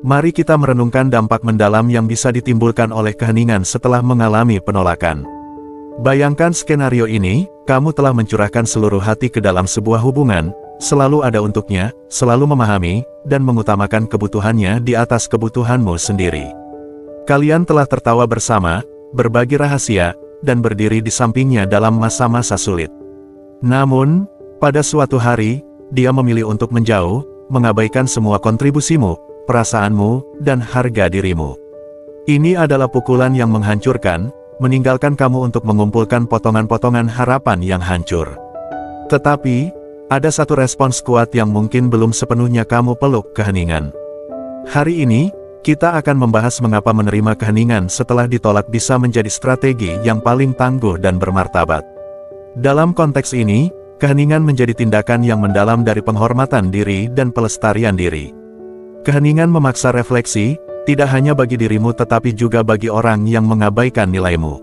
Mari kita merenungkan dampak mendalam yang bisa ditimbulkan oleh keheningan setelah mengalami penolakan. Bayangkan skenario ini, kamu telah mencurahkan seluruh hati ke dalam sebuah hubungan, selalu ada untuknya, selalu memahami, dan mengutamakan kebutuhannya di atas kebutuhanmu sendiri. Kalian telah tertawa bersama, berbagi rahasia, dan berdiri di sampingnya dalam masa-masa sulit. Namun, pada suatu hari, dia memilih untuk menjauh, mengabaikan semua kontribusimu, perasaanmu, dan harga dirimu. Ini adalah pukulan yang menghancurkan, meninggalkan kamu untuk mengumpulkan potongan-potongan harapan yang hancur. Tetapi, ada satu respons kuat yang mungkin belum sepenuhnya kamu peluk keheningan. Hari ini, kita akan membahas mengapa menerima keheningan setelah ditolak bisa menjadi strategi yang paling tangguh dan bermartabat. Dalam konteks ini, keheningan menjadi tindakan yang mendalam dari penghormatan diri dan pelestarian diri. Keheningan memaksa refleksi, tidak hanya bagi dirimu tetapi juga bagi orang yang mengabaikan nilaimu.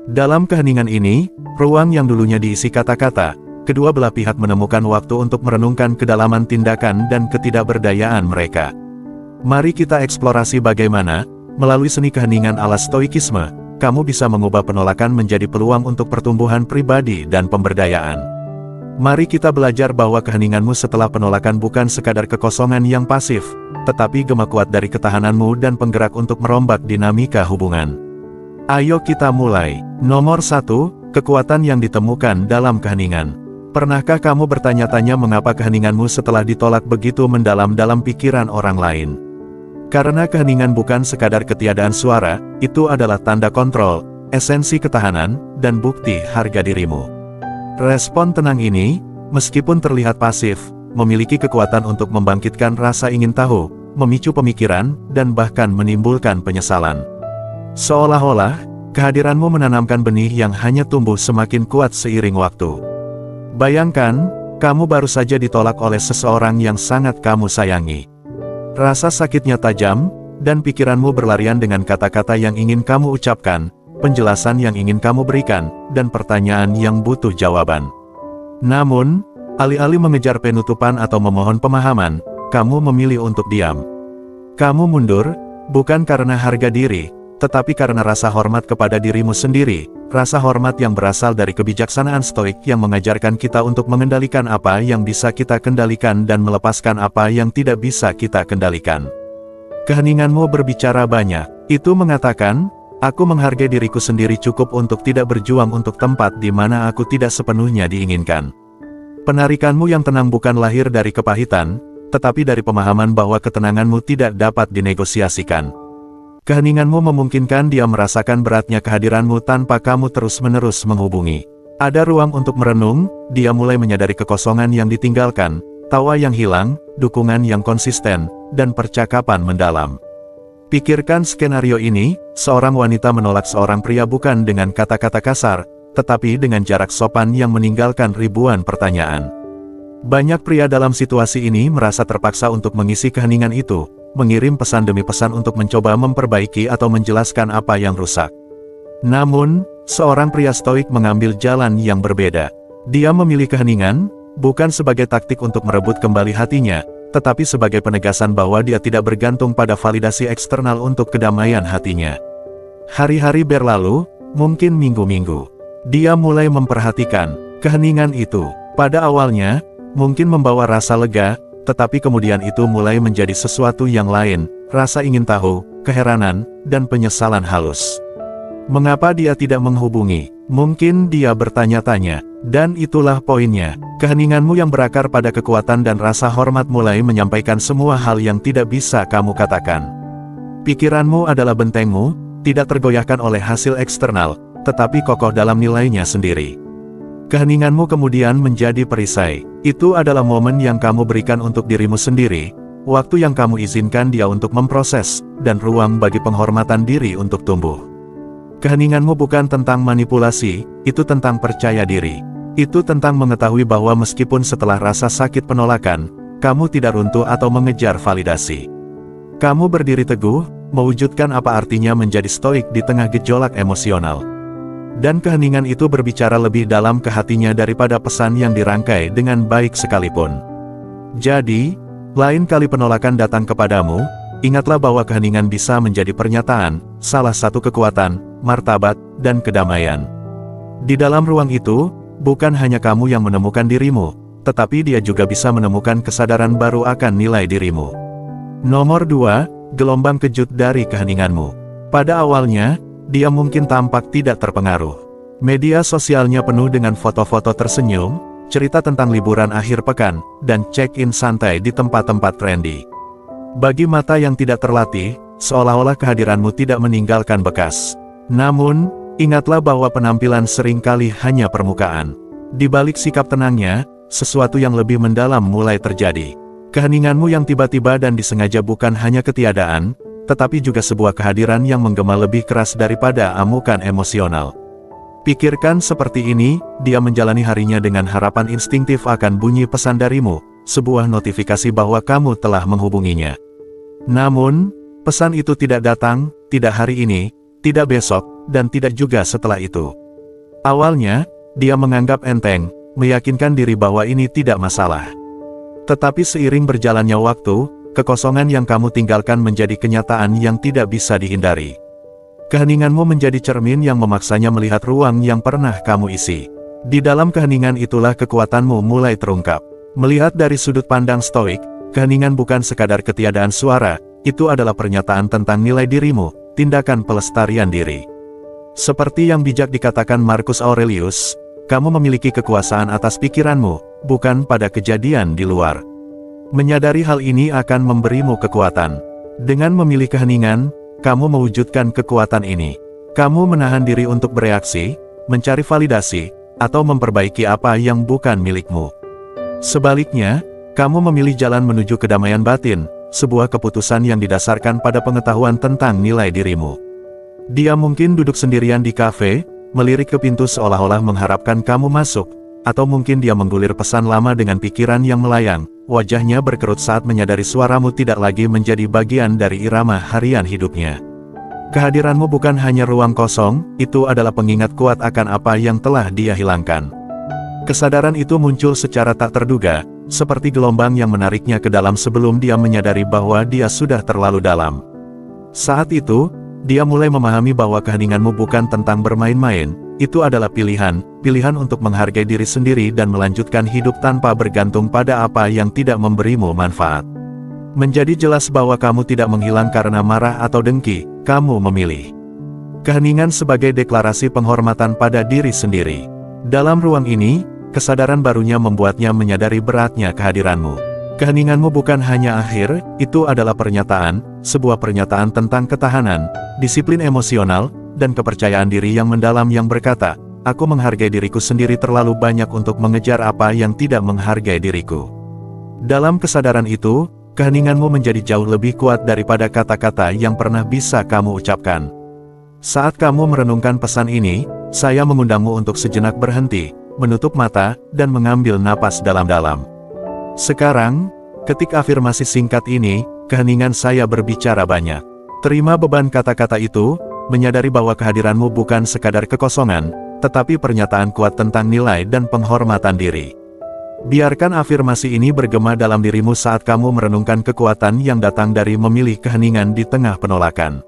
Dalam keheningan ini, ruang yang dulunya diisi kata-kata, kedua belah pihak menemukan waktu untuk merenungkan kedalaman tindakan dan ketidakberdayaan mereka. Mari kita eksplorasi bagaimana, melalui seni keheningan ala stoikisme, kamu bisa mengubah penolakan menjadi peluang untuk pertumbuhan pribadi dan pemberdayaan. Mari kita belajar bahwa keheninganmu setelah penolakan bukan sekadar kekosongan yang pasif, tetapi gema kuat dari ketahananmu dan penggerak untuk merombak dinamika hubungan. Ayo kita mulai. Nomor 1, kekuatan yang ditemukan dalam keheningan. Pernahkah kamu bertanya-tanya mengapa keheninganmu setelah ditolak begitu mendalam dalam pikiran orang lain? Karena keheningan bukan sekadar ketiadaan suara, itu adalah tanda kontrol, esensi ketahanan, dan bukti harga dirimu. Respon tenang ini, meskipun terlihat pasif, memiliki kekuatan untuk membangkitkan rasa ingin tahu, memicu pemikiran, dan bahkan menimbulkan penyesalan. Seolah-olah, kehadiranmu menanamkan benih yang hanya tumbuh semakin kuat seiring waktu. Bayangkan, kamu baru saja ditolak oleh seseorang yang sangat kamu sayangi. Rasa sakitnya tajam, dan pikiranmu berlarian dengan kata-kata yang ingin kamu ucapkan, penjelasan yang ingin kamu berikan, dan pertanyaan yang butuh jawaban. Namun, alih-alih mengejar penutupan atau memohon pemahaman, kamu memilih untuk diam. Kamu mundur, bukan karena harga diri, tetapi karena rasa hormat kepada dirimu sendiri, rasa hormat yang berasal dari kebijaksanaan stoik yang mengajarkan kita untuk mengendalikan apa yang bisa kita kendalikan dan melepaskan apa yang tidak bisa kita kendalikan. Keheninganmu berbicara banyak. Itu mengatakan, aku menghargai diriku sendiri cukup untuk tidak berjuang untuk tempat di mana aku tidak sepenuhnya diinginkan. Penarikanmu yang tenang bukan lahir dari kepahitan, tetapi dari pemahaman bahwa ketenanganmu tidak dapat dinegosiasikan. Keheninganmu memungkinkan dia merasakan beratnya kehadiranmu tanpa kamu terus-menerus menghubungi. Ada ruang untuk merenung, dia mulai menyadari kekosongan yang ditinggalkan, tawa yang hilang, dukungan yang konsisten, dan percakapan mendalam. Pikirkan skenario ini, seorang wanita menolak seorang pria bukan dengan kata-kata kasar, tetapi dengan jarak sopan yang meninggalkan ribuan pertanyaan. Banyak pria dalam situasi ini merasa terpaksa untuk mengisi keheningan itu, mengirim pesan demi pesan untuk mencoba memperbaiki atau menjelaskan apa yang rusak. Namun, seorang pria stoik mengambil jalan yang berbeda. Dia memilih keheningan, bukan sebagai taktik untuk merebut kembali hatinya, tetapi sebagai penegasan bahwa dia tidak bergantung pada validasi eksternal untuk kedamaian hatinya. Hari-hari berlalu, mungkin minggu-minggu. Dia mulai memperhatikan keheningan itu. Pada awalnya, mungkin membawa rasa lega, tetapi kemudian itu mulai menjadi sesuatu yang lain, rasa ingin tahu, keheranan, dan penyesalan halus. Mengapa dia tidak menghubungi? Mungkin dia bertanya-tanya. Dan itulah poinnya, keheninganmu yang berakar pada kekuatan dan rasa hormat mulai menyampaikan semua hal yang tidak bisa kamu katakan. Pikiranmu adalah bentengmu, tidak tergoyahkan oleh hasil eksternal, tetapi kokoh dalam nilainya sendiri. Keheninganmu kemudian menjadi perisai. Itu adalah momen yang kamu berikan untuk dirimu sendiri, waktu yang kamu izinkan dia untuk memproses, dan ruang bagi penghormatan diri untuk tumbuh. Keheninganmu bukan tentang manipulasi, itu tentang percaya diri. Itu tentang mengetahui bahwa meskipun setelah rasa sakit penolakan, kamu tidak runtuh atau mengejar validasi. Kamu berdiri teguh, mewujudkan apa artinya menjadi stoik di tengah gejolak emosional. Dan keheningan itu berbicara lebih dalam ke hatinya daripada pesan yang dirangkai dengan baik sekalipun. Jadi, lain kali penolakan datang kepadamu, ingatlah bahwa keheningan bisa menjadi pernyataan, salah satu kekuatan, martabat, dan kedamaian. Di dalam ruang itu, bukan hanya kamu yang menemukan dirimu, tetapi dia juga bisa menemukan kesadaran baru akan nilai dirimu. Nomor 2, gelombang kejut dari keheninganmu. Pada awalnya, dia mungkin tampak tidak terpengaruh. Media sosialnya penuh dengan foto-foto tersenyum, cerita tentang liburan akhir pekan, dan check-in santai di tempat-tempat trendy. Bagi mata yang tidak terlatih, seolah-olah kehadiranmu tidak meninggalkan bekas. Namun, ingatlah bahwa penampilan seringkali hanya permukaan. Di balik sikap tenangnya, sesuatu yang lebih mendalam mulai terjadi. Keheninganmu yang tiba-tiba dan disengaja bukan hanya ketiadaan, tetapi juga sebuah kehadiran yang menggema lebih keras daripada amukan emosional. Pikirkan seperti ini, dia menjalani harinya dengan harapan instingtif akan bunyi pesan darimu, sebuah notifikasi bahwa kamu telah menghubunginya. Namun, pesan itu tidak datang, tidak hari ini, tidak besok, dan tidak juga setelah itu. Awalnya, dia menganggap enteng, meyakinkan diri bahwa ini tidak masalah. Tetapi seiring berjalannya waktu, kekosongan yang kamu tinggalkan menjadi kenyataan yang tidak bisa dihindari. Keheninganmu menjadi cermin yang memaksanya melihat ruang yang pernah kamu isi. Di dalam keheningan itulah kekuatanmu mulai terungkap. Melihat dari sudut pandang stoik, keheningan bukan sekadar ketiadaan suara, itu adalah pernyataan tentang nilai dirimu, tindakan pelestarian diri. Seperti yang bijak dikatakan Marcus Aurelius, kamu memiliki kekuasaan atas pikiranmu, bukan pada kejadian di luar. Menyadari hal ini akan memberimu kekuatan. Dengan memilih keheningan, kamu mewujudkan kekuatan ini. Kamu menahan diri untuk bereaksi, mencari validasi, atau memperbaiki apa yang bukan milikmu. Sebaliknya, kamu memilih jalan menuju kedamaian batin, sebuah keputusan yang didasarkan pada pengetahuan tentang nilai dirimu. Dia mungkin duduk sendirian di kafe, melirik ke pintu seolah-olah mengharapkan kamu masuk, atau mungkin dia menggulir pesan lama dengan pikiran yang melayang. Wajahnya berkerut saat menyadari suaramu tidak lagi menjadi bagian dari irama harian hidupnya. Kehadiranmu bukan hanya ruang kosong, itu adalah pengingat kuat akan apa yang telah dia hilangkan. Kesadaran itu muncul secara tak terduga, seperti gelombang yang menariknya ke dalam sebelum dia menyadari bahwa dia sudah terlalu dalam. Saat itu, dia mulai memahami bahwa keheninganmu bukan tentang bermain-main, itu adalah pilihan untuk menghargai diri sendiri dan melanjutkan hidup tanpa bergantung pada apa yang tidak memberimu manfaat. Menjadi jelas bahwa kamu tidak menghilang karena marah atau dengki, kamu memilih keheningan sebagai deklarasi penghormatan pada diri sendiri. Dalam ruang ini, kesadaran barunya membuatnya menyadari beratnya kehadiranmu. Keheninganmu bukan hanya akhir, itu adalah pernyataan, sebuah pernyataan tentang ketahanan, disiplin emosional, dan kepercayaan diri yang mendalam yang berkata, aku menghargai diriku sendiri terlalu banyak untuk mengejar apa yang tidak menghargai diriku. Dalam kesadaran itu, keheninganmu menjadi jauh lebih kuat daripada kata-kata yang pernah bisa kamu ucapkan. Saat kamu merenungkan pesan ini, saya mengundangmu untuk sejenak berhenti, menutup mata, dan mengambil napas dalam-dalam. Sekarang, ketik afirmasi singkat ini, keheningan saya berbicara banyak. Terima beban kata-kata itu, menyadari bahwa kehadiranmu bukan sekadar kekosongan, tetapi pernyataan kuat tentang nilai dan penghormatan diri. Biarkan afirmasi ini bergema dalam dirimu saat kamu merenungkan kekuatan yang datang dari memilih keheningan di tengah penolakan.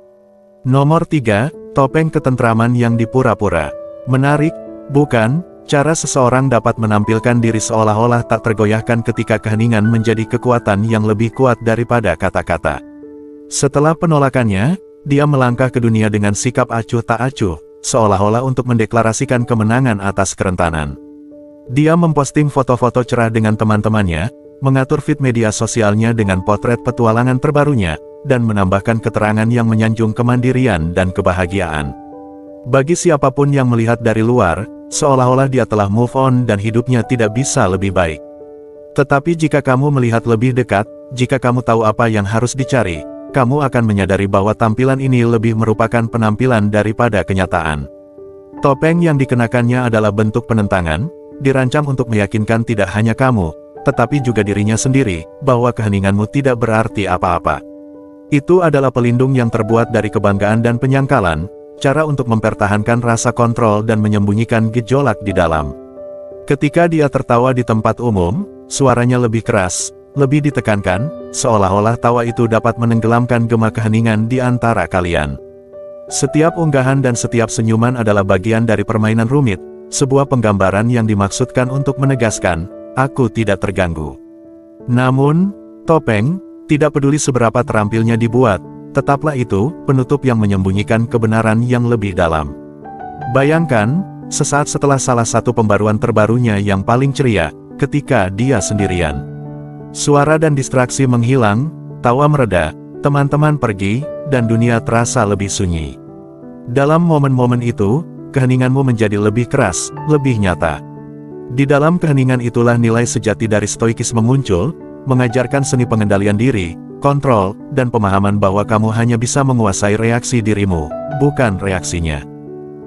Nomor 3, topeng ketentraman yang dipura-pura. Menarik, bukan? Cara seseorang dapat menampilkan diri seolah-olah tak tergoyahkan ketika keheningan menjadi kekuatan yang lebih kuat daripada kata-kata. Setelah penolakannya, dia melangkah ke dunia dengan sikap acuh tak acuh, seolah-olah untuk mendeklarasikan kemenangan atas kerentanan. Dia memposting foto-foto cerah dengan teman-temannya, mengatur feed media sosialnya dengan potret petualangan terbarunya, dan menambahkan keterangan yang menyanjung kemandirian dan kebahagiaan. Bagi siapapun yang melihat dari luar, seolah-olah dia telah move on dan hidupnya tidak bisa lebih baik. Tetapi jika kamu melihat lebih dekat, jika kamu tahu apa yang harus dicari, kamu akan menyadari bahwa tampilan ini lebih merupakan penampilan daripada kenyataan. Topeng yang dikenakannya adalah bentuk penentangan, dirancang untuk meyakinkan tidak hanya kamu, tetapi juga dirinya sendiri, bahwa keheninganmu tidak berarti apa-apa. Itu adalah pelindung yang terbuat dari kebanggaan dan penyangkalan, cara untuk mempertahankan rasa kontrol dan menyembunyikan gejolak di dalam. Ketika dia tertawa di tempat umum, suaranya lebih keras, lebih ditekankan, seolah-olah tawa itu dapat menenggelamkan gema keheningan di antara kalian. Setiap unggahan dan setiap senyuman adalah bagian dari permainan rumit, sebuah penggambaran yang dimaksudkan untuk menegaskan, aku tidak terganggu. Namun, topeng, tidak peduli seberapa terampilnya dibuat, tetaplah itu, penutup yang menyembunyikan kebenaran yang lebih dalam. Bayangkan, sesaat setelah salah satu pembaruan terbarunya yang paling ceria, ketika dia sendirian. Suara dan distraksi menghilang, tawa mereda, teman-teman pergi, dan dunia terasa lebih sunyi. Dalam momen-momen itu, keheninganmu menjadi lebih keras, lebih nyata. Di dalam keheningan itulah nilai sejati dari stoikisme muncul, mengajarkan seni pengendalian diri, kontrol, dan pemahaman bahwa kamu hanya bisa menguasai reaksi dirimu, bukan reaksinya.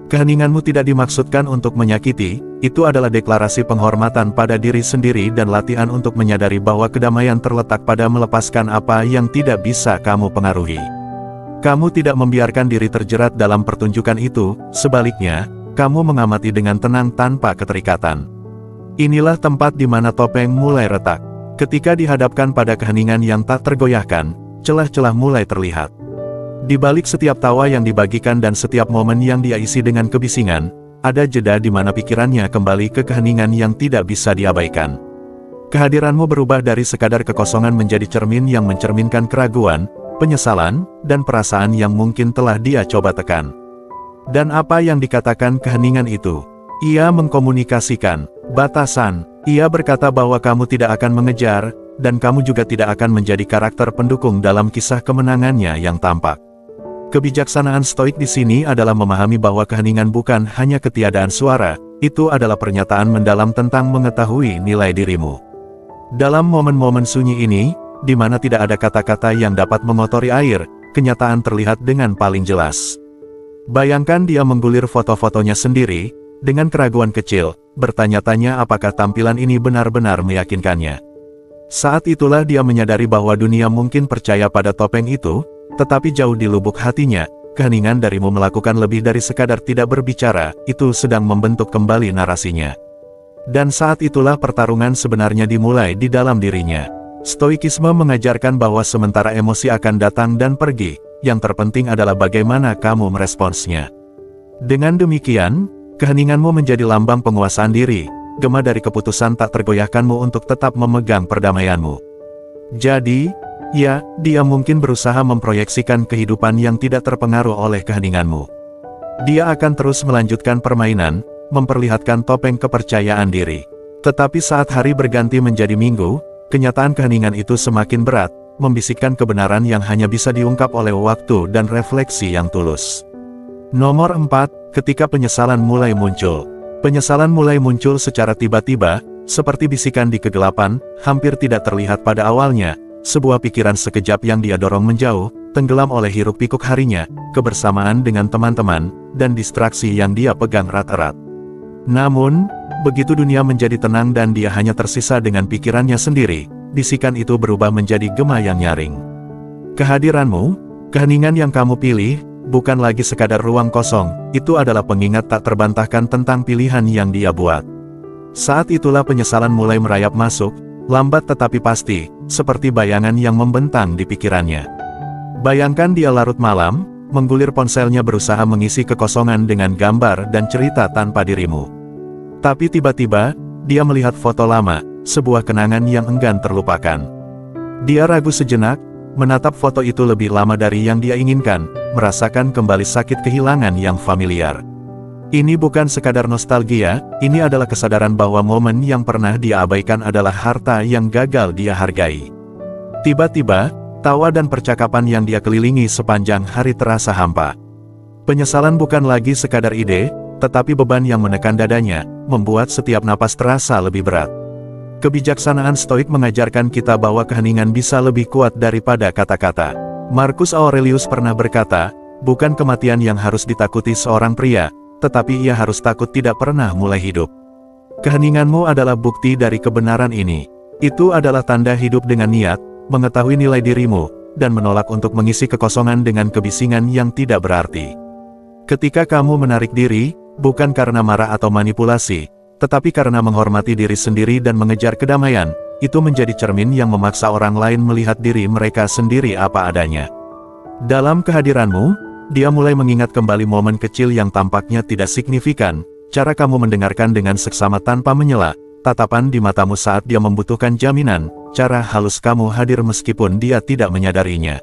Keheninganmu tidak dimaksudkan untuk menyakiti, itu adalah deklarasi penghormatan pada diri sendiri dan latihan untuk menyadari bahwa kedamaian terletak pada melepaskan apa yang tidak bisa kamu pengaruhi. Kamu tidak membiarkan diri terjerat dalam pertunjukan itu, sebaliknya, kamu mengamati dengan tenang tanpa keterikatan. Inilah tempat di mana topeng mulai retak. Ketika dihadapkan pada keheningan yang tak tergoyahkan, celah-celah mulai terlihat. Di balik setiap tawa yang dibagikan dan setiap momen yang dia isi dengan kebisingan, ada jeda di mana pikirannya kembali ke keheningan yang tidak bisa diabaikan. Kehadiranmu berubah dari sekadar kekosongan menjadi cermin yang mencerminkan keraguan, penyesalan, dan perasaan yang mungkin telah dia coba tekan. Dan apa yang dikatakan keheningan itu? Ia mengkomunikasikan batasan. Ia berkata bahwa kamu tidak akan mengejar, dan kamu juga tidak akan menjadi karakter pendukung dalam kisah kemenangannya yang tampak. Kebijaksanaan stoik di sini adalah memahami bahwa keheningan bukan hanya ketiadaan suara, itu adalah pernyataan mendalam tentang mengetahui nilai dirimu. Dalam momen-momen sunyi ini, di mana tidak ada kata-kata yang dapat mengotori air, kenyataan terlihat dengan paling jelas. Bayangkan dia menggulir foto-fotonya sendiri, dengan keraguan kecil, bertanya-tanya apakah tampilan ini benar-benar meyakinkannya. Saat itulah dia menyadari bahwa dunia mungkin percaya pada topeng itu, tetapi jauh di lubuk hatinya, keheningan darimu melakukan lebih dari sekadar tidak berbicara, itu sedang membentuk kembali narasinya. Dan saat itulah pertarungan sebenarnya dimulai di dalam dirinya. Stoikisme mengajarkan bahwa sementara emosi akan datang dan pergi, yang terpenting adalah bagaimana kamu meresponsnya. Dengan demikian, keheninganmu menjadi lambang penguasaan diri, gema dari keputusan tak tergoyahkanmu untuk tetap memegang perdamaianmu. Jadi, ya, dia mungkin berusaha memproyeksikan kehidupan yang tidak terpengaruh oleh keheninganmu. Dia akan terus melanjutkan permainan, memperlihatkan topeng kepercayaan diri. Tetapi saat hari berganti menjadi minggu, kenyataan keheningan itu semakin berat, membisikkan kebenaran yang hanya bisa diungkap oleh waktu dan refleksi yang tulus. Nomor 4, ketika penyesalan mulai muncul. Penyesalan mulai muncul secara tiba-tiba, seperti bisikan di kegelapan, hampir tidak terlihat pada awalnya, sebuah pikiran sekejap yang dia dorong menjauh, tenggelam oleh hiruk-pikuk harinya, kebersamaan dengan teman-teman, dan distraksi yang dia pegang erat-erat. Namun, begitu dunia menjadi tenang dan dia hanya tersisa dengan pikirannya sendiri, bisikan itu berubah menjadi gema yang nyaring. Kehadiranmu, keheningan yang kamu pilih, bukan lagi sekadar ruang kosong, itu adalah pengingat tak terbantahkan tentang pilihan yang dia buat. Saat itulah penyesalan mulai merayap masuk, lambat tetapi pasti, seperti bayangan yang membentang di pikirannya. Bayangkan dia larut malam, menggulir ponselnya berusaha mengisi kekosongan dengan gambar dan cerita tanpa dirimu. Tapi tiba-tiba, dia melihat foto lama, sebuah kenangan yang enggan terlupakan. Dia ragu sejenak, menatap foto itu lebih lama dari yang dia inginkan, merasakan kembali sakit kehilangan yang familiar. Ini bukan sekadar nostalgia, ini adalah kesadaran bahwa momen yang pernah dia abaikan adalah harta yang gagal dia hargai. Tiba-tiba, tawa dan percakapan yang dia kelilingi sepanjang hari terasa hampa. Penyesalan bukan lagi sekadar ide, tetapi beban yang menekan dadanya, membuat setiap napas terasa lebih berat. Kebijaksanaan stoik mengajarkan kita bahwa keheningan bisa lebih kuat daripada kata-kata. Marcus Aurelius pernah berkata, bukan kematian yang harus ditakuti seorang pria, tetapi ia harus takut tidak pernah mulai hidup. Keheninganmu adalah bukti dari kebenaran ini. Itu adalah tanda hidup dengan niat, mengetahui nilai dirimu, dan menolak untuk mengisi kekosongan dengan kebisingan yang tidak berarti. Ketika kamu menarik diri, bukan karena marah atau manipulasi, tetapi karena menghormati diri sendiri dan mengejar kedamaian, itu menjadi cermin yang memaksa orang lain melihat diri mereka sendiri apa adanya. Dalam kehadiranmu, dia mulai mengingat kembali momen kecil yang tampaknya tidak signifikan, cara kamu mendengarkan dengan seksama tanpa menyela, tatapan di matamu saat dia membutuhkan jaminan, cara halus kamu hadir meskipun dia tidak menyadarinya.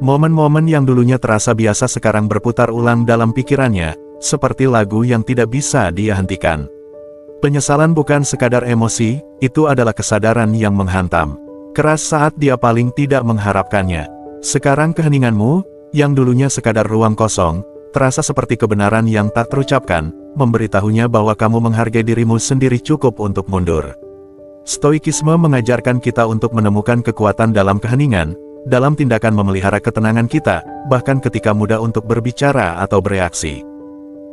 Momen-momen yang dulunya terasa biasa sekarang berputar ulang dalam pikirannya, seperti lagu yang tidak bisa dia hentikan. Penyesalan bukan sekadar emosi, itu adalah kesadaran yang menghantam. Keras saat dia paling tidak mengharapkannya. Sekarang keheninganmu, yang dulunya sekadar ruang kosong, terasa seperti kebenaran yang tak terucapkan, memberitahunya bahwa kamu menghargai dirimu sendiri cukup untuk mundur. Stoikisme mengajarkan kita untuk menemukan kekuatan dalam keheningan, dalam tindakan memelihara ketenangan kita, bahkan ketika mudah untuk berbicara atau bereaksi.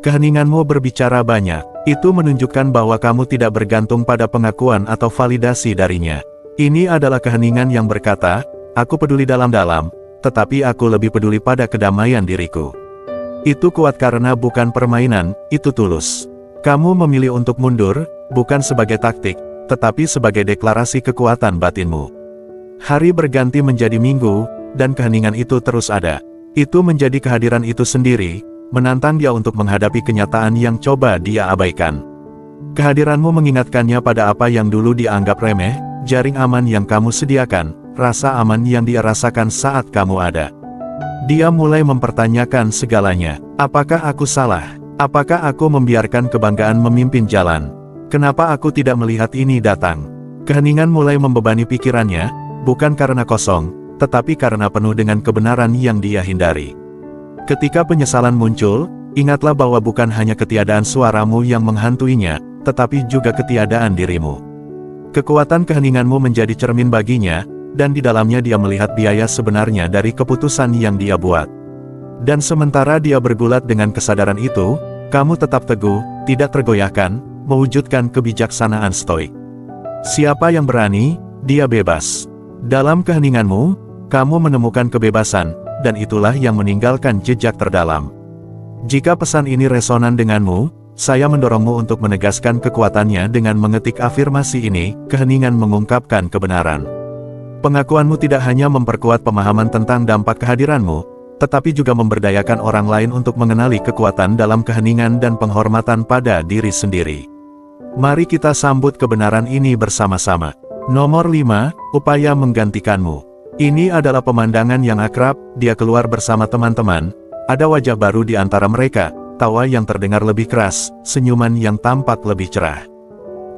Keheninganmu berbicara banyak, itu menunjukkan bahwa kamu tidak bergantung pada pengakuan atau validasi darinya. Ini adalah keheningan yang berkata, aku peduli dalam-dalam, tetapi aku lebih peduli pada kedamaian diriku. Itu kuat karena bukan permainan, itu tulus. Kamu memilih untuk mundur, bukan sebagai taktik, tetapi sebagai deklarasi kekuatan batinmu. Hari berganti menjadi minggu, dan keheningan itu terus ada. Itu menjadi kehadiran itu sendiri, menantang dia untuk menghadapi kenyataan yang coba dia abaikan. Kehadiranmu mengingatkannya pada apa yang dulu dianggap remeh, jaring aman yang kamu sediakan, rasa aman yang dia rasakan saat kamu ada. Dia mulai mempertanyakan segalanya. Apakah aku salah? Apakah aku membiarkan kebanggaan memimpin jalan? Kenapa aku tidak melihat ini datang? Keheningan mulai membebani pikirannya, bukan karena kosong, tetapi karena penuh dengan kebenaran yang dia hindari. Ketika penyesalan muncul, ingatlah bahwa bukan hanya ketiadaan suaramu yang menghantuinya, tetapi juga ketiadaan dirimu. Kekuatan keheninganmu menjadi cermin baginya, dan di dalamnya dia melihat biaya sebenarnya dari keputusan yang dia buat. Dan sementara dia bergulat dengan kesadaran itu, kamu tetap teguh, tidak tergoyahkan, mewujudkan kebijaksanaan stoik. Siapa yang berani, dia bebas. Dalam keheninganmu, kamu menemukan kebebasan, dan itulah yang meninggalkan jejak terdalam. Jika pesan ini resonan denganmu, saya mendorongmu untuk menegaskan kekuatannya dengan mengetik afirmasi ini, keheningan mengungkapkan kebenaran. Pengakuanmu tidak hanya memperkuat pemahaman tentang dampak kehadiranmu, tetapi juga memberdayakan orang lain untuk mengenali kekuatan dalam keheningan dan penghormatan pada diri sendiri. Mari kita sambut kebenaran ini bersama-sama. Nomor 5, upaya menggantikanmu. Ini adalah pemandangan yang akrab, dia keluar bersama teman-teman, ada wajah baru di antara mereka, tawa yang terdengar lebih keras, senyuman yang tampak lebih cerah.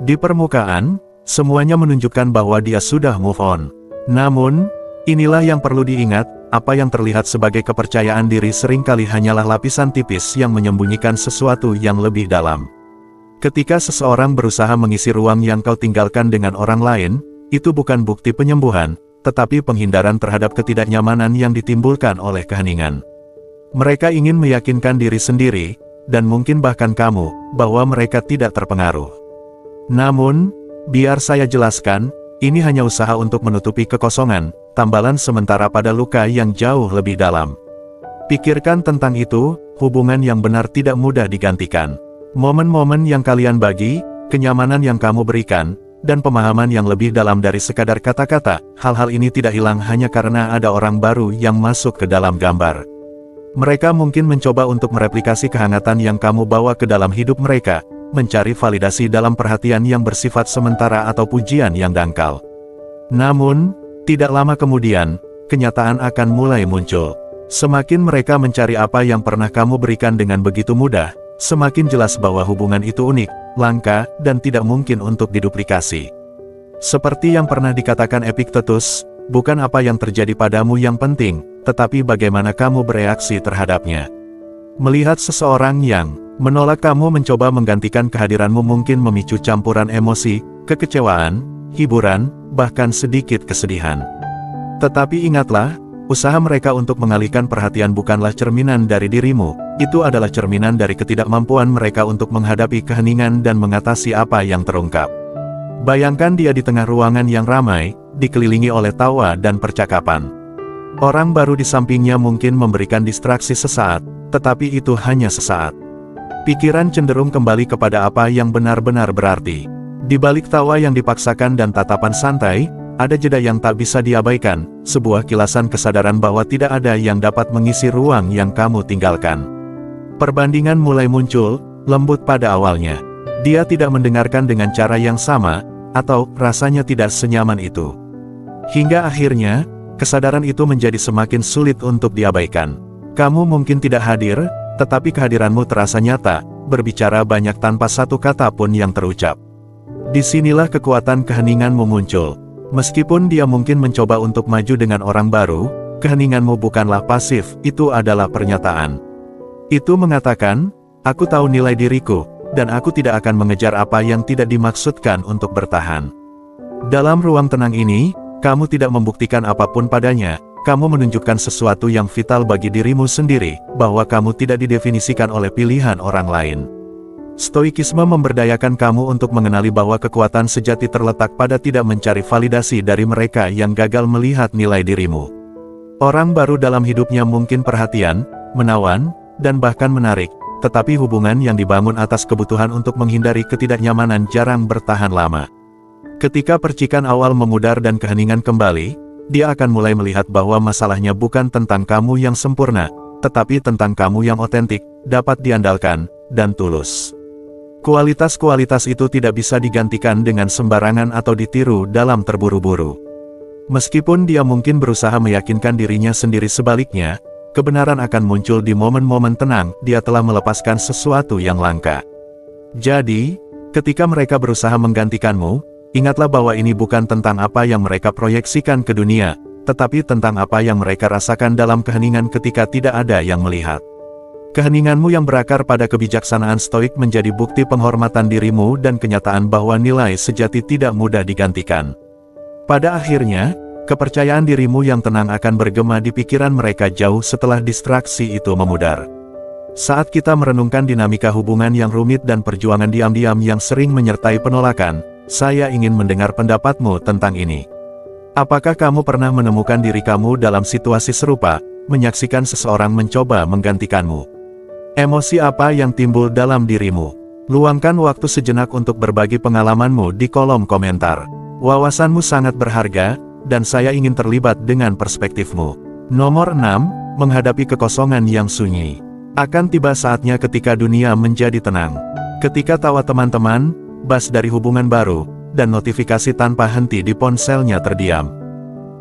Di permukaan, semuanya menunjukkan bahwa dia sudah move on. Namun, inilah yang perlu diingat, apa yang terlihat sebagai kepercayaan diri seringkali hanyalah lapisan tipis yang menyembunyikan sesuatu yang lebih dalam. Ketika seseorang berusaha mengisi ruang yang kau tinggalkan dengan orang lain, itu bukan bukti penyembuhan, tetapi penghindaran terhadap ketidaknyamanan yang ditimbulkan oleh keheningan. Mereka ingin meyakinkan diri sendiri, dan mungkin bahkan kamu, bahwa mereka tidak terpengaruh. Namun, biar saya jelaskan, ini hanya usaha untuk menutupi kekosongan, tambalan sementara pada luka yang jauh lebih dalam. Pikirkan tentang itu, hubungan yang benar tidak mudah digantikan. Momen-momen yang kalian bagi, kenyamanan yang kamu berikan, dan pemahaman yang lebih dalam dari sekadar kata-kata, hal-hal ini tidak hilang hanya karena ada orang baru yang masuk ke dalam gambar. Mereka mungkin mencoba untuk mereplikasi kehangatan yang kamu bawa ke dalam hidup mereka, mencari validasi dalam perhatian yang bersifat sementara atau pujian yang dangkal. Namun, tidak lama kemudian, kenyataan akan mulai muncul. Semakin mereka mencari apa yang pernah kamu berikan dengan begitu mudah, semakin jelas bahwa hubungan itu unik, langka, dan tidak mungkin untuk diduplikasi. Seperti yang pernah dikatakan Epictetus, bukan apa yang terjadi padamu yang penting, tetapi bagaimana kamu bereaksi terhadapnya. Melihat seseorang yang menolak kamu mencoba menggantikan kehadiranmu mungkin memicu campuran emosi, kekecewaan, hiburan, bahkan sedikit kesedihan. Tetapi ingatlah, usaha mereka untuk mengalihkan perhatian bukanlah cerminan dari dirimu, itu adalah cerminan dari ketidakmampuan mereka untuk menghadapi keheningan dan mengatasi apa yang terungkap. Bayangkan dia di tengah ruangan yang ramai, dikelilingi oleh tawa dan percakapan. Orang baru di sampingnya mungkin memberikan distraksi sesaat, tetapi itu hanya sesaat. Pikiran cenderung kembali kepada apa yang benar-benar berarti. Di balik tawa yang dipaksakan dan tatapan santai, ada jeda yang tak bisa diabaikan, sebuah kilasan kesadaran bahwa tidak ada yang dapat mengisi ruang yang kamu tinggalkan. Perbandingan mulai muncul, lembut pada awalnya. Dia tidak mendengarkan dengan cara yang sama, atau rasanya tidak senyaman itu. Hingga akhirnya, kesadaran itu menjadi semakin sulit untuk diabaikan. Kamu mungkin tidak hadir, tetapi kehadiranmu terasa nyata, berbicara banyak tanpa satu kata pun yang terucap. Disinilah kekuatan keheninganmu muncul. Meskipun dia mungkin mencoba untuk maju dengan orang baru, keheninganmu bukanlah pasif, itu adalah pernyataan. Itu mengatakan, aku tahu nilai diriku, dan aku tidak akan mengejar apa yang tidak dimaksudkan untuk bertahan. Dalam ruang tenang ini, kamu tidak membuktikan apapun padanya, kamu menunjukkan sesuatu yang vital bagi dirimu sendiri, bahwa kamu tidak didefinisikan oleh pilihan orang lain. Stoikisme memberdayakan kamu untuk mengenali bahwa kekuatan sejati terletak pada tidak mencari validasi dari mereka yang gagal melihat nilai dirimu. Orang baru dalam hidupnya mungkin perhatian, menawan, dan bahkan menarik, tetapi hubungan yang dibangun atas kebutuhan untuk menghindari ketidaknyamanan jarang bertahan lama. Ketika percikan awal memudar dan keheningan kembali, dia akan mulai melihat bahwa masalahnya bukan tentang kamu yang sempurna, tetapi tentang kamu yang otentik, dapat diandalkan, dan tulus. Kualitas-kualitas itu tidak bisa digantikan dengan sembarangan atau ditiru dalam terburu-buru. Meskipun dia mungkin berusaha meyakinkan dirinya sendiri sebaliknya, kebenaran akan muncul di momen-momen tenang, dia telah melepaskan sesuatu yang langka. Jadi, ketika mereka berusaha menggantikanmu, ingatlah bahwa ini bukan tentang apa yang mereka proyeksikan ke dunia, tetapi tentang apa yang mereka rasakan dalam keheningan ketika tidak ada yang melihat. Keheninganmu yang berakar pada kebijaksanaan stoik menjadi bukti penghormatan dirimu dan kenyataan bahwa nilai sejati tidak mudah digantikan. Pada akhirnya, kepercayaan dirimu yang tenang akan bergema di pikiran mereka jauh setelah distraksi itu memudar. Saat kita merenungkan dinamika hubungan yang rumit dan perjuangan diam-diam yang sering menyertai penolakan, saya ingin mendengar pendapatmu tentang ini. Apakah kamu pernah menemukan diri kamu dalam situasi serupa, menyaksikan seseorang mencoba menggantikanmu? Emosi apa yang timbul dalam dirimu? Luangkan waktu sejenak untuk berbagi pengalamanmu di kolom komentar. Wawasanmu sangat berharga, dan saya ingin terlibat dengan perspektifmu. Nomor 6, menghadapi kekosongan yang sunyi. Akan tiba saatnya ketika dunia menjadi tenang. Ketika tawa teman-teman, bass dari hubungan baru, dan notifikasi tanpa henti di ponselnya terdiam.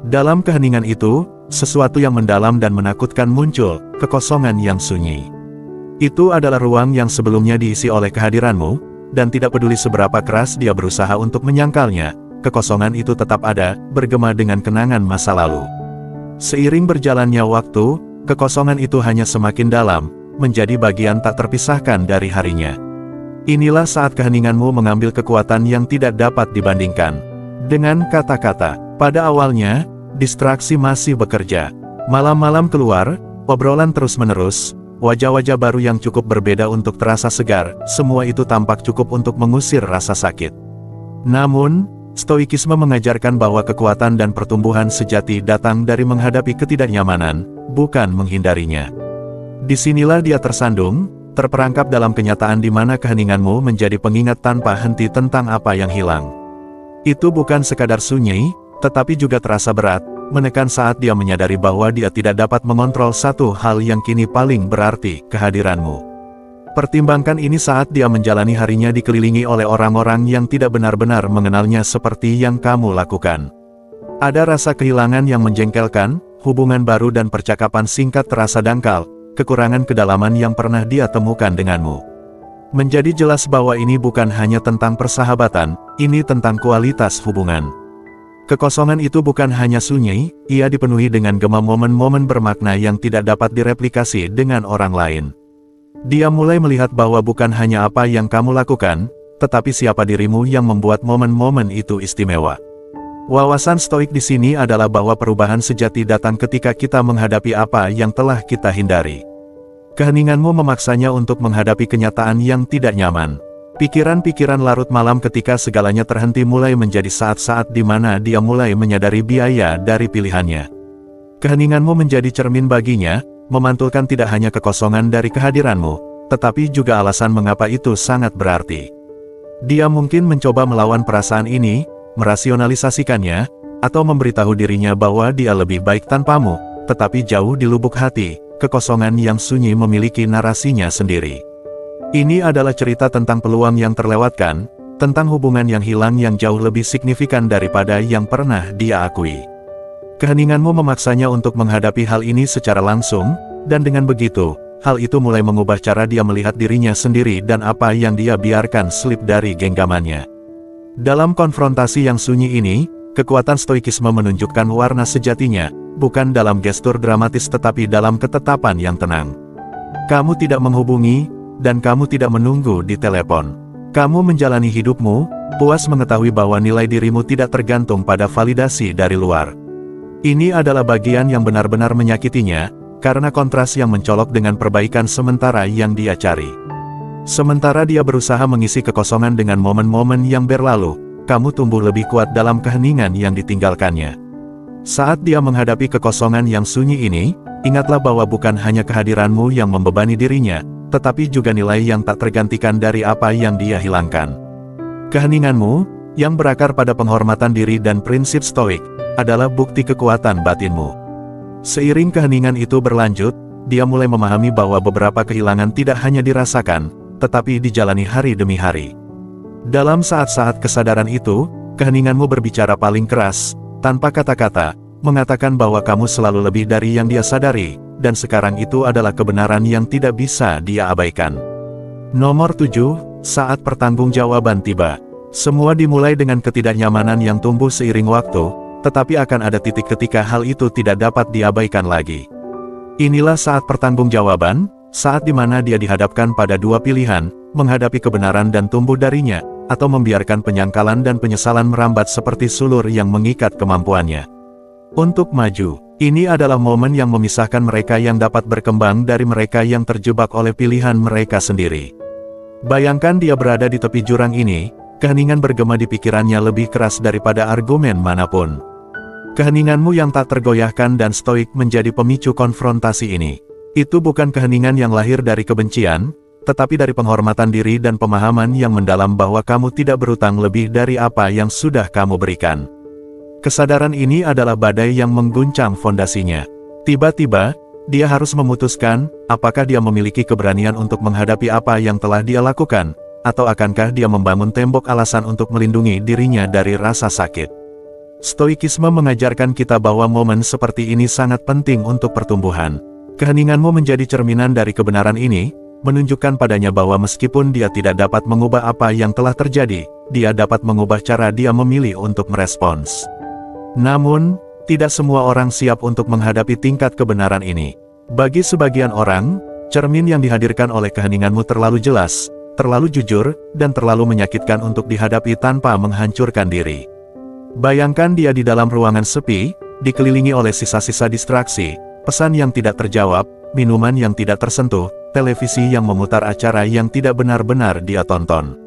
Dalam keheningan itu, sesuatu yang mendalam dan menakutkan muncul, kekosongan yang sunyi. Itu adalah ruang yang sebelumnya diisi oleh kehadiranmu, dan tidak peduli seberapa keras dia berusaha untuk menyangkalnya, kekosongan itu tetap ada, bergema dengan kenangan masa lalu. Seiring berjalannya waktu, kekosongan itu hanya semakin dalam, menjadi bagian tak terpisahkan dari harinya. Inilah saat keheninganmu mengambil kekuatan yang tidak dapat dibandingkan. Dengan kata-kata, pada awalnya, distraksi masih bekerja. Malam-malam keluar, obrolan terus-menerus, wajah-wajah baru yang cukup berbeda untuk terasa segar, semua itu tampak cukup untuk mengusir rasa sakit. Namun, stoikisme mengajarkan bahwa kekuatan dan pertumbuhan sejati datang dari menghadapi ketidaknyamanan, bukan menghindarinya. Disinilah dia tersandung, terperangkap dalam kenyataan di mana keheninganmu menjadi pengingat tanpa henti tentang apa yang hilang. Itu bukan sekadar sunyi, tetapi juga terasa berat, menekan saat dia menyadari bahwa dia tidak dapat mengontrol satu hal yang kini paling berarti, kehadiranmu. Pertimbangkan ini saat dia menjalani harinya dikelilingi oleh orang-orang yang tidak benar-benar mengenalnya seperti yang kamu lakukan. Ada rasa kehilangan yang menjengkelkan, hubungan baru dan percakapan singkat terasa dangkal, kekurangan kedalaman yang pernah dia temukan denganmu. Menjadi jelas bahwa ini bukan hanya tentang persahabatan, ini tentang kualitas hubungan. Kekosongan itu bukan hanya sunyi, ia dipenuhi dengan gema momen-momen bermakna yang tidak dapat direplikasi dengan orang lain. Dia mulai melihat bahwa bukan hanya apa yang kamu lakukan, tetapi siapa dirimu yang membuat momen-momen itu istimewa. Wawasan stoik di sini adalah bahwa perubahan sejati datang ketika kita menghadapi apa yang telah kita hindari. Keheninganmu memaksanya untuk menghadapi kenyataan yang tidak nyaman. Pikiran-pikiran larut malam ketika segalanya terhenti mulai menjadi saat-saat di mana dia mulai menyadari biaya dari pilihannya. Keheninganmu menjadi cermin baginya, memantulkan tidak hanya kekosongan dari kehadiranmu, tetapi juga alasan mengapa itu sangat berarti. Dia mungkin mencoba melawan perasaan ini, merasionalisasikannya, atau memberitahu dirinya bahwa dia lebih baik tanpamu, tetapi jauh di lubuk hati, kekosongan yang sunyi memiliki narasinya sendiri. Ini adalah cerita tentang peluang yang terlewatkan, tentang hubungan yang hilang yang jauh lebih signifikan daripada yang pernah dia akui. Keheninganmu memaksanya untuk menghadapi hal ini secara langsung, dan dengan begitu, hal itu mulai mengubah cara dia melihat dirinya sendiri dan apa yang dia biarkan selip dari genggamannya. Dalam konfrontasi yang sunyi ini, kekuatan stoikisme menunjukkan warna sejatinya, bukan dalam gestur dramatis tetapi dalam ketetapan yang tenang. Kamu tidak menghubungi, dan kamu tidak menunggu di telepon. Kamu menjalani hidupmu, puas mengetahui bahwa nilai dirimu tidak tergantung pada validasi dari luar. Ini adalah bagian yang benar-benar menyakitinya, karena kontras yang mencolok dengan perbaikan sementara yang dia cari. Sementara dia berusaha mengisi kekosongan dengan momen-momen yang berlalu, kamu tumbuh lebih kuat dalam keheningan yang ditinggalkannya. Saat dia menghadapi kekosongan yang sunyi ini, ingatlah bahwa bukan hanya kehadiranmu yang membebani dirinya, tetapi juga nilai yang tak tergantikan dari apa yang dia hilangkan. Keheninganmu, yang berakar pada penghormatan diri dan prinsip stoik, adalah bukti kekuatan batinmu. Seiring keheningan itu berlanjut, dia mulai memahami bahwa beberapa kehilangan tidak hanya dirasakan, tetapi dijalani hari demi hari. Dalam saat-saat kesadaran itu, keheninganmu berbicara paling keras, tanpa kata-kata, mengatakan bahwa kamu selalu lebih dari yang dia sadari, dan sekarang itu adalah kebenaran yang tidak bisa dia abaikan. Nomor 7, saat pertanggungjawaban tiba. Semua dimulai dengan ketidaknyamanan yang tumbuh seiring waktu, tetapi akan ada titik ketika hal itu tidak dapat diabaikan lagi. Inilah saat pertanggungjawaban, saat di mana dia dihadapkan pada dua pilihan, menghadapi kebenaran dan tumbuh darinya, atau membiarkan penyangkalan dan penyesalan merambat seperti sulur yang mengikat kemampuannya untuk maju. Ini adalah momen yang memisahkan mereka yang dapat berkembang dari mereka yang terjebak oleh pilihan mereka sendiri. Bayangkan dia berada di tepi jurang ini, keheningan bergema di pikirannya lebih keras daripada argumen manapun. Keheninganmu yang tak tergoyahkan dan stoik menjadi pemicu konfrontasi ini. Itu bukan keheningan yang lahir dari kebencian, tetapi dari penghormatan diri dan pemahaman yang mendalam bahwa kamu tidak berutang lebih dari apa yang sudah kamu berikan. Kesadaran ini adalah badai yang mengguncang fondasinya. Tiba-tiba, dia harus memutuskan, apakah dia memiliki keberanian untuk menghadapi apa yang telah dia lakukan, atau akankah dia membangun tembok alasan untuk melindungi dirinya dari rasa sakit. Stoikisme mengajarkan kita bahwa momen seperti ini sangat penting untuk pertumbuhan. Keheninganmu menjadi cerminan dari kebenaran ini, menunjukkan padanya bahwa meskipun dia tidak dapat mengubah apa yang telah terjadi, dia dapat mengubah cara dia memilih untuk merespons. Namun, tidak semua orang siap untuk menghadapi tingkat kebenaran ini. Bagi sebagian orang, cermin yang dihadirkan oleh keheninganmu terlalu jelas, terlalu jujur, dan terlalu menyakitkan untuk dihadapi tanpa menghancurkan diri. Bayangkan dia di dalam ruangan sepi, dikelilingi oleh sisa-sisa distraksi, pesan yang tidak terjawab, minuman yang tidak tersentuh, televisi yang memutar acara yang tidak benar-benar dia tonton.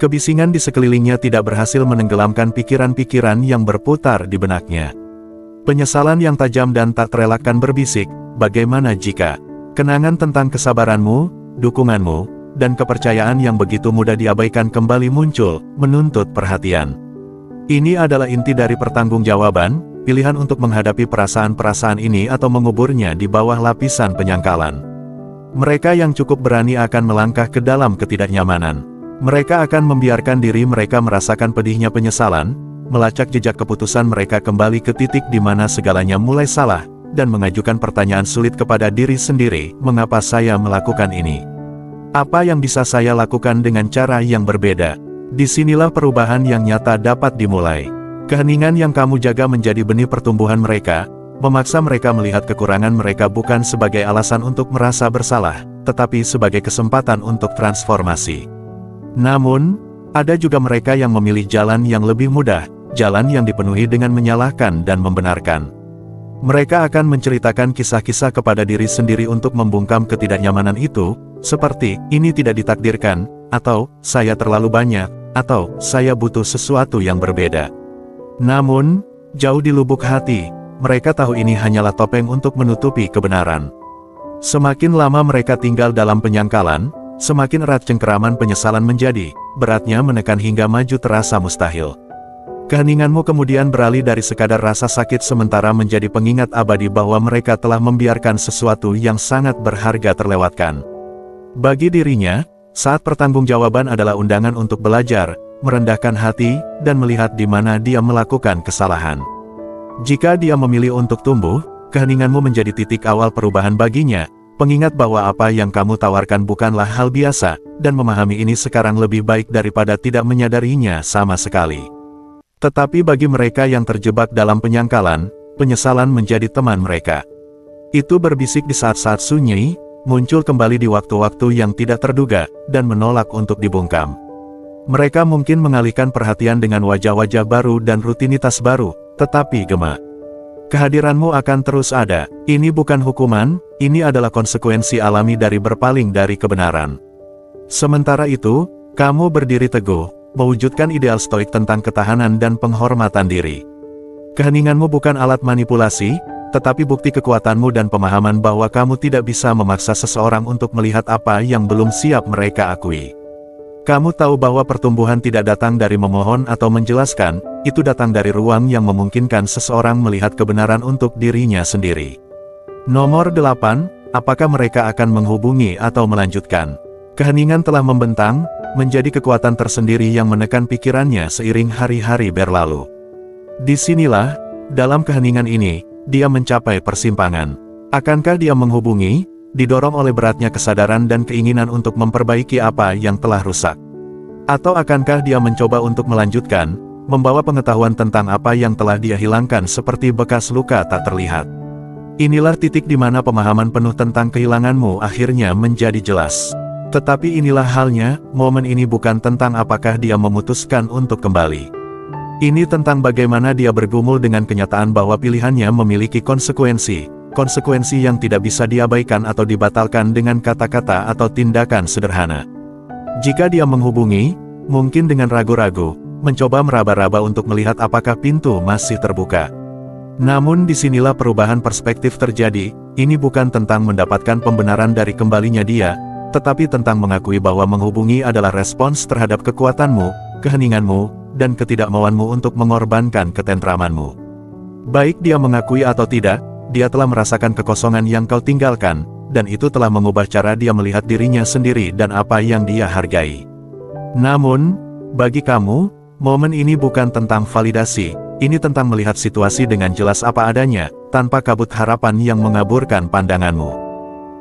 Kebisingan di sekelilingnya tidak berhasil menenggelamkan pikiran-pikiran yang berputar di benaknya. Penyesalan yang tajam dan tak terelakkan berbisik, bagaimana jika kenangan tentang kesabaranmu, dukunganmu, dan kepercayaan yang begitu mudah diabaikan kembali muncul, menuntut perhatian. Ini adalah inti dari pertanggungjawaban, pilihan untuk menghadapi perasaan-perasaan ini atau menguburnya di bawah lapisan penyangkalan. Mereka yang cukup berani akan melangkah ke dalam ketidaknyamanan. Mereka akan membiarkan diri mereka merasakan pedihnya penyesalan, melacak jejak keputusan mereka kembali ke titik di mana segalanya mulai salah, dan mengajukan pertanyaan sulit kepada diri sendiri, mengapa saya melakukan ini? Apa yang bisa saya lakukan dengan cara yang berbeda? Disinilah perubahan yang nyata dapat dimulai. Keheningan yang kamu jaga menjadi benih pertumbuhan mereka, memaksa mereka melihat kekurangan mereka bukan sebagai alasan untuk merasa bersalah, tetapi sebagai kesempatan untuk transformasi. Namun, ada juga mereka yang memilih jalan yang lebih mudah, jalan yang dipenuhi dengan menyalahkan dan membenarkan. Mereka akan menceritakan kisah-kisah kepada diri sendiri untuk membungkam ketidaknyamanan itu, seperti, ini tidak ditakdirkan, atau, saya terlalu banyak, atau, saya butuh sesuatu yang berbeda. Namun, jauh di lubuk hati, mereka tahu ini hanyalah topeng untuk menutupi kebenaran. Semakin lama mereka tinggal dalam penyangkalan, Semakin erat cengkeraman penyesalan menjadi, beratnya menekan hingga maju terasa mustahil. Keheninganmu kemudian beralih dari sekadar rasa sakit sementara menjadi pengingat abadi bahwa mereka telah membiarkan sesuatu yang sangat berharga terlewatkan. Bagi dirinya, saat pertanggungjawaban adalah undangan untuk belajar, merendahkan hati, dan melihat di mana dia melakukan kesalahan. Jika dia memilih untuk tumbuh, keheninganmu menjadi titik awal perubahan baginya, pengingat bahwa apa yang kamu tawarkan bukanlah hal biasa, dan memahami ini sekarang lebih baik daripada tidak menyadarinya sama sekali. Tetapi bagi mereka yang terjebak dalam penyangkalan, penyesalan menjadi teman mereka. Itu berbisik di saat-saat sunyi, muncul kembali di waktu-waktu yang tidak terduga, dan menolak untuk dibungkam. Mereka mungkin mengalihkan perhatian dengan wajah-wajah baru dan rutinitas baru, tetapi gema. Kehadiranmu akan terus ada. Ini bukan hukuman, ini adalah konsekuensi alami dari berpaling dari kebenaran. Sementara itu, kamu berdiri teguh, mewujudkan ideal stoik tentang ketahanan dan penghormatan diri. Keheninganmu bukan alat manipulasi, tetapi bukti kekuatanmu dan pemahaman bahwa kamu tidak bisa memaksa seseorang untuk melihat apa yang belum siap mereka akui. Kamu tahu bahwa pertumbuhan tidak datang dari memohon atau menjelaskan, itu datang dari ruang yang memungkinkan seseorang melihat kebenaran untuk dirinya sendiri. Nomor 8, apakah mereka akan menghubungi atau melanjutkan? Keheningan telah membentang, menjadi kekuatan tersendiri yang menekan pikirannya seiring hari-hari berlalu. Disinilah, dalam keheningan ini, dia mencapai persimpangan. Akankah dia menghubungi? Didorong oleh beratnya kesadaran dan keinginan untuk memperbaiki apa yang telah rusak. Atau akankah dia mencoba untuk melanjutkan, membawa pengetahuan tentang apa yang telah dia hilangkan seperti bekas luka tak terlihat. Inilah titik di mana pemahaman penuh tentang kehilanganmu akhirnya menjadi jelas. Tetapi inilah halnya, momen ini bukan tentang apakah dia memutuskan untuk kembali. Ini tentang bagaimana dia bergumul dengan kenyataan bahwa pilihannya memiliki konsekuensi. Konsekuensi yang tidak bisa diabaikan atau dibatalkan dengan kata-kata atau tindakan sederhana. Jika dia menghubungi, mungkin dengan ragu-ragu, mencoba meraba-raba untuk melihat apakah pintu masih terbuka. Namun disinilah perubahan perspektif terjadi, ini bukan tentang mendapatkan pembenaran dari kembalinya dia, tetapi tentang mengakui bahwa menghubungi adalah respons terhadap kekuatanmu, keheninganmu, dan ketidakmauanmu untuk mengorbankan ketentramanmu. Baik dia mengakui atau tidak, dia telah merasakan kekosongan yang kau tinggalkan, dan itu telah mengubah cara dia melihat dirinya sendiri dan apa yang dia hargai. Namun, bagi kamu, momen ini bukan tentang validasi, ini tentang melihat situasi dengan jelas apa adanya, tanpa kabut harapan yang mengaburkan pandanganmu.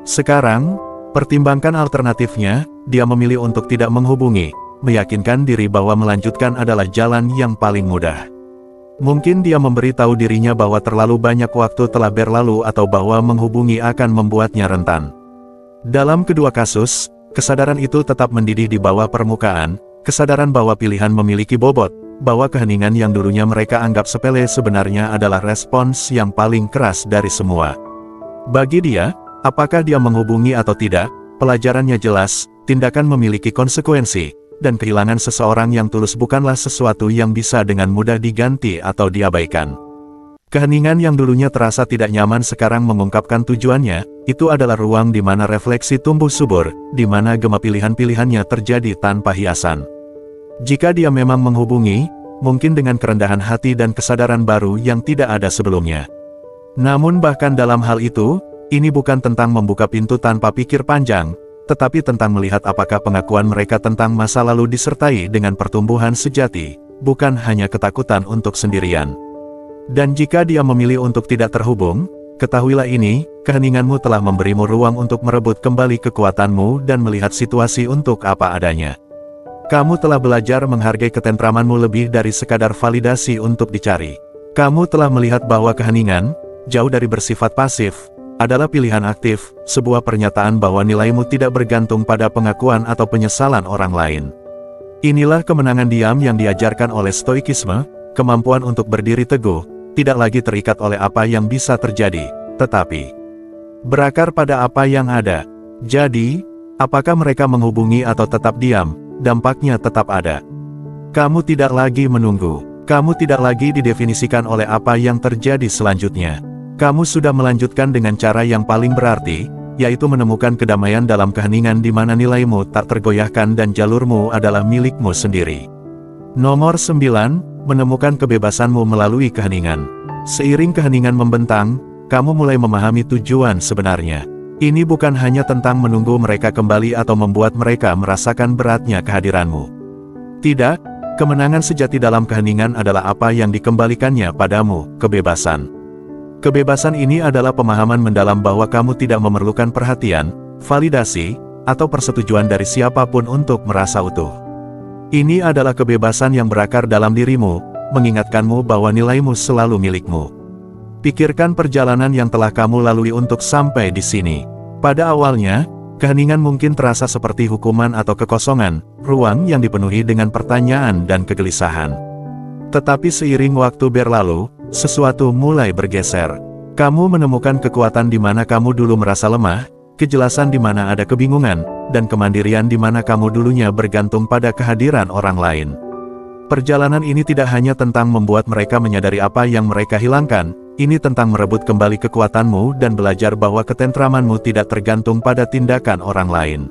Sekarang, pertimbangkan alternatifnya, dia memilih untuk tidak menghubungi, meyakinkan diri bahwa melanjutkan adalah jalan yang paling mudah. Mungkin dia memberitahu dirinya bahwa terlalu banyak waktu telah berlalu atau bahwa menghubungi akan membuatnya rentan. Dalam kedua kasus, kesadaran itu tetap mendidih di bawah permukaan, kesadaran bahwa pilihan memiliki bobot, bahwa keheningan yang dulunya mereka anggap sepele sebenarnya adalah respons yang paling keras dari semua. Bagi dia, apakah dia menghubungi atau tidak, pelajarannya jelas, tindakan memiliki konsekuensi. Dan kehilangan seseorang yang tulus bukanlah sesuatu yang bisa dengan mudah diganti atau diabaikan. Keheningan yang dulunya terasa tidak nyaman sekarang mengungkapkan tujuannya, itu adalah ruang di mana refleksi tumbuh subur, di mana gema pilihan-pilihannya terjadi tanpa hiasan. Jika dia memang menghubungi, mungkin dengan kerendahan hati dan kesadaran baru yang tidak ada sebelumnya. Namun bahkan dalam hal itu, ini bukan tentang membuka pintu tanpa pikir panjang, tetapi tentang melihat apakah pengakuan mereka tentang masa lalu disertai dengan pertumbuhan sejati, bukan hanya ketakutan untuk sendirian. Dan jika dia memilih untuk tidak terhubung, ketahuilah ini, keheninganmu telah memberimu ruang untuk merebut kembali kekuatanmu dan melihat situasi untuk apa adanya. Kamu telah belajar menghargai ketentramanmu lebih dari sekadar validasi untuk dicari. Kamu telah melihat bahwa keheningan, jauh dari bersifat pasif, adalah pilihan aktif, sebuah pernyataan bahwa nilaimu tidak bergantung pada pengakuan atau penyesalan orang lain. Inilah kemenangan diam yang diajarkan oleh stoikisme, kemampuan untuk berdiri teguh, tidak lagi terikat oleh apa yang bisa terjadi, tetapi berakar pada apa yang ada. Jadi, apakah mereka menghubungi atau tetap diam, dampaknya tetap ada. Kamu tidak lagi menunggu, kamu tidak lagi didefinisikan oleh apa yang terjadi selanjutnya. Kamu sudah melanjutkan dengan cara yang paling berarti, yaitu menemukan kedamaian dalam keheningan di mana nilaimu tak tergoyahkan dan jalurmu adalah milikmu sendiri. Nomor 9, menemukan kebebasanmu melalui keheningan. Seiring keheningan membentang, kamu mulai memahami tujuan sebenarnya. Ini bukan hanya tentang menunggu mereka kembali atau membuat mereka merasakan beratnya kehadiranmu. Tidak, kemenangan sejati dalam keheningan adalah apa yang dikembalikannya padamu, kebebasan. Kebebasan ini adalah pemahaman mendalam bahwa kamu tidak memerlukan perhatian, validasi, atau persetujuan dari siapapun untuk merasa utuh. Ini adalah kebebasan yang berakar dalam dirimu, mengingatkanmu bahwa nilaimu selalu milikmu. Pikirkan perjalanan yang telah kamu lalui untuk sampai di sini. Pada awalnya, keheningan mungkin terasa seperti hukuman atau kekosongan, ruang yang dipenuhi dengan pertanyaan dan kegelisahan. Tetapi seiring waktu berlalu, sesuatu mulai bergeser. Kamu menemukan kekuatan di mana kamu dulu merasa lemah, kejelasan di mana ada kebingungan, dan kemandirian di mana kamu dulunya bergantung pada kehadiran orang lain. Perjalanan ini tidak hanya tentang membuat mereka menyadari apa yang mereka hilangkan, ini tentang merebut kembali kekuatanmu dan belajar bahwa ketentramanmu tidak tergantung pada tindakan orang lain.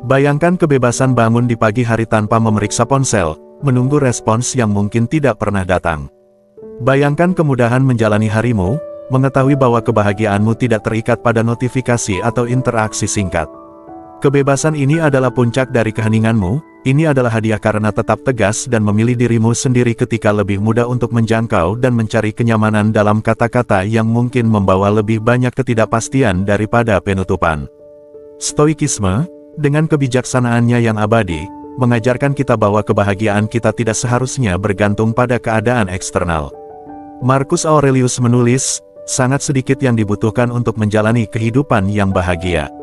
Bayangkan kebebasan bangun di pagi hari tanpa memeriksa ponsel, menunggu respons yang mungkin tidak pernah datang. Bayangkan kemudahan menjalani harimu, mengetahui bahwa kebahagiaanmu tidak terikat pada notifikasi atau interaksi singkat. Kebebasan ini adalah puncak dari keheninganmu, ini adalah hadiah karena tetap tegas dan memilih dirimu sendiri ketika lebih mudah untuk menjangkau dan mencari kenyamanan dalam kata-kata yang mungkin membawa lebih banyak ketidakpastian daripada penutupan. Stoikisme, dengan kebijaksanaannya yang abadi, mengajarkan kita bahwa kebahagiaan kita tidak seharusnya bergantung pada keadaan eksternal. Marcus Aurelius menulis, sangat sedikit yang dibutuhkan untuk menjalani kehidupan yang bahagia.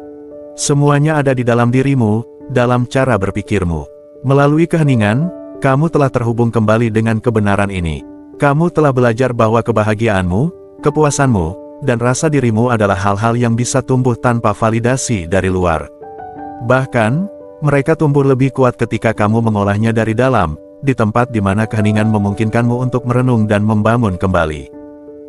Semuanya ada di dalam dirimu, dalam cara berpikirmu. Melalui keheningan, kamu telah terhubung kembali dengan kebenaran ini. Kamu telah belajar bahwa kebahagiaanmu, kepuasanmu, dan rasa dirimu adalah hal-hal yang bisa tumbuh tanpa validasi dari luar. Bahkan, mereka tumbuh lebih kuat ketika kamu mengolahnya dari dalam, di tempat di mana keheningan memungkinkanmu untuk merenung dan membangun kembali.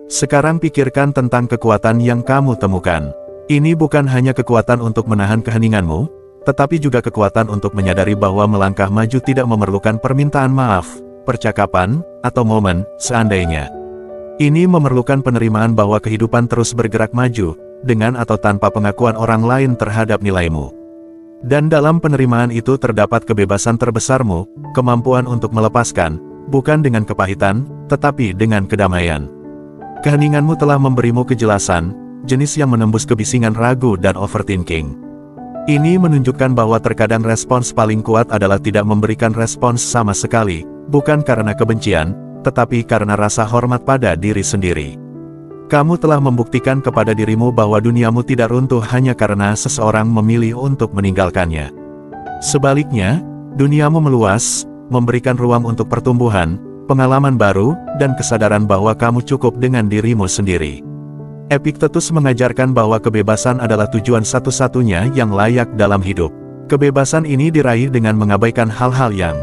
Sekarang pikirkan tentang kekuatan yang kamu temukan. Ini bukan hanya kekuatan untuk menahan keheninganmu, tetapi juga kekuatan untuk menyadari bahwa melangkah maju tidak memerlukan permintaan maaf, percakapan, atau momen, seandainya. Ini memerlukan penerimaan bahwa kehidupan terus bergerak maju, dengan atau tanpa pengakuan orang lain terhadap nilaimu. Dan dalam penerimaan itu terdapat kebebasan terbesarmu, kemampuan untuk melepaskan, bukan dengan kepahitan, tetapi dengan kedamaian. Keheninganmu telah memberimu kejelasan, jenis yang menembus kebisingan ragu dan overthinking. Ini menunjukkan bahwa terkadang respons paling kuat adalah tidak memberikan respons sama sekali, bukan karena kebencian, tetapi karena rasa hormat pada diri sendiri. Kamu telah membuktikan kepada dirimu bahwa duniamu tidak runtuh hanya karena seseorang memilih untuk meninggalkannya. Sebaliknya, duniamu meluas, memberikan ruang untuk pertumbuhan, pengalaman baru, dan kesadaran bahwa kamu cukup dengan dirimu sendiri. Epictetus mengajarkan bahwa kebebasan adalah tujuan satu-satunya yang layak dalam hidup. Kebebasan ini diraih dengan mengabaikan hal-hal yang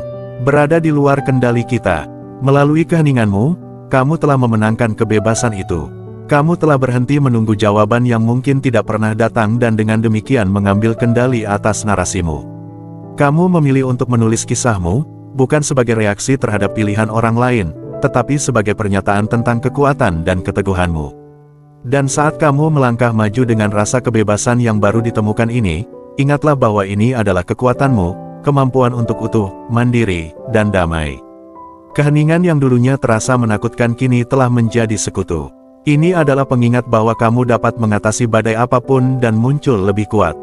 berada di luar kendali kita. Melalui keheninganmu, kamu telah memenangkan kebebasan itu. Kamu telah berhenti menunggu jawaban yang mungkin tidak pernah datang dan dengan demikian mengambil kendali atas narasimu. Kamu memilih untuk menulis kisahmu, bukan sebagai reaksi terhadap pilihan orang lain, tetapi sebagai pernyataan tentang kekuatan dan keteguhanmu. Dan saat kamu melangkah maju dengan rasa kebebasan yang baru ditemukan ini, ingatlah bahwa ini adalah kekuatanmu, kemampuan untuk utuh, mandiri, dan damai. Keheningan yang dulunya terasa menakutkan kini telah menjadi sekutu. Ini adalah pengingat bahwa kamu dapat mengatasi badai apapun dan muncul lebih kuat.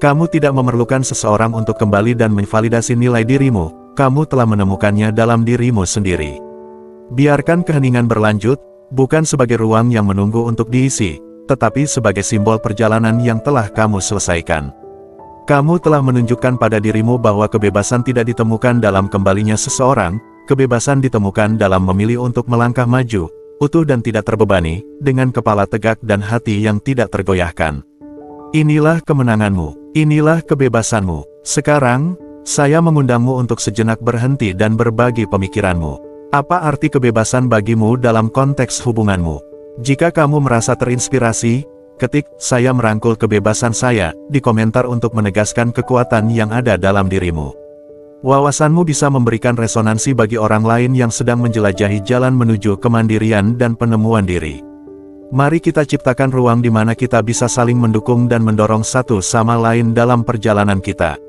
Kamu tidak memerlukan seseorang untuk kembali dan menvalidasi nilai dirimu, kamu telah menemukannya dalam dirimu sendiri. Biarkan keheningan berlanjut, bukan sebagai ruang yang menunggu untuk diisi, tetapi sebagai simbol perjalanan yang telah kamu selesaikan. Kamu telah menunjukkan pada dirimu bahwa kebebasan tidak ditemukan dalam kembalinya seseorang, kebebasan ditemukan dalam memilih untuk melangkah maju, utuh dan tidak terbebani, dengan kepala tegak dan hati yang tidak tergoyahkan. Inilah kemenanganmu, inilah kebebasanmu. Sekarang, saya mengundangmu untuk sejenak berhenti dan berbagi pemikiranmu. Apa arti kebebasan bagimu dalam konteks hubunganmu? Jika kamu merasa terinspirasi, ketik "saya merangkul kebebasan saya" di komentar untuk menegaskan kekuatan yang ada dalam dirimu. Wawasanmu bisa memberikan resonansi bagi orang lain yang sedang menjelajahi jalan menuju kemandirian dan penemuan diri. Mari kita ciptakan ruang di mana kita bisa saling mendukung dan mendorong satu sama lain dalam perjalanan kita.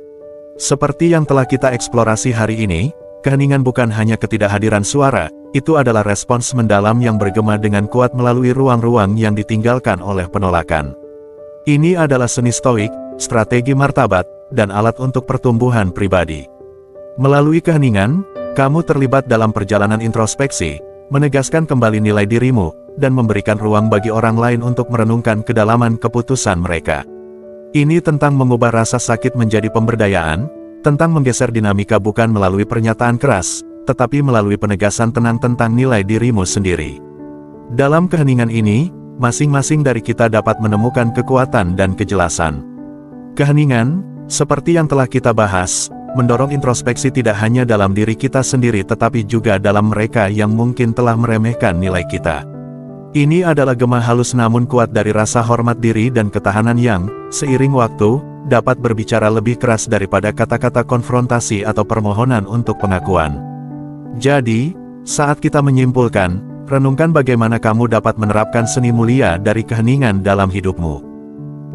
Seperti yang telah kita eksplorasi hari ini, keheningan bukan hanya ketidakhadiran suara, itu adalah respons mendalam yang bergema dengan kuat melalui ruang-ruang yang ditinggalkan oleh penolakan. Ini adalah seni stoik, strategi martabat, dan alat untuk pertumbuhan pribadi. Melalui keheningan, kamu terlibat dalam perjalanan introspeksi, menegaskan kembali nilai dirimu, dan memberikan ruang bagi orang lain untuk merenungkan kedalaman keputusan mereka. Ini tentang mengubah rasa sakit menjadi pemberdayaan, tentang menggeser dinamika bukan melalui pernyataan keras, tetapi melalui penegasan tenang tentang nilai dirimu sendiri. Dalam keheningan ini, masing-masing dari kita dapat menemukan kekuatan dan kejelasan. Keheningan, seperti yang telah kita bahas, mendorong introspeksi tidak hanya dalam diri kita sendiri tetapi juga dalam mereka yang mungkin telah meremehkan nilai kita. Ini adalah gema halus namun kuat dari rasa hormat diri dan ketahanan yang, seiring waktu, dapat berbicara lebih keras daripada kata-kata konfrontasi atau permohonan untuk pengakuan. Jadi, saat kita menyimpulkan, renungkan bagaimana kamu dapat menerapkan seni mulia dari keheningan dalam hidupmu.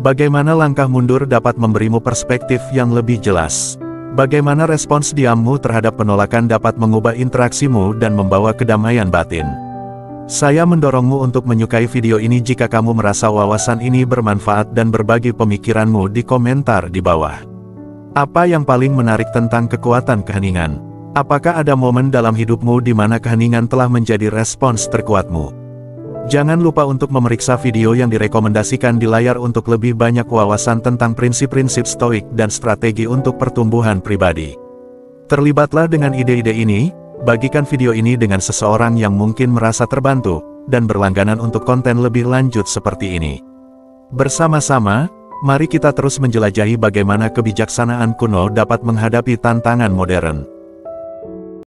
Bagaimana langkah mundur dapat memberimu perspektif yang lebih jelas. Bagaimana respons diammu terhadap penolakan dapat mengubah interaksimu dan membawa kedamaian batin. Saya mendorongmu untuk menyukai video ini jika kamu merasa wawasan ini bermanfaat dan berbagi pemikiranmu di komentar di bawah. Apa yang paling menarik tentang kekuatan keheningan? Apakah ada momen dalam hidupmu di mana keheningan telah menjadi respons terkuatmu? Jangan lupa untuk memeriksa video yang direkomendasikan di layar untuk lebih banyak wawasan tentang prinsip-prinsip stoik dan strategi untuk pertumbuhan pribadi. Terlibatlah dengan ide-ide ini, bagikan video ini dengan seseorang yang mungkin merasa terbantu, dan berlangganan untuk konten lebih lanjut seperti ini. Bersama-sama, mari kita terus menjelajahi bagaimana kebijaksanaan kuno dapat menghadapi tantangan modern.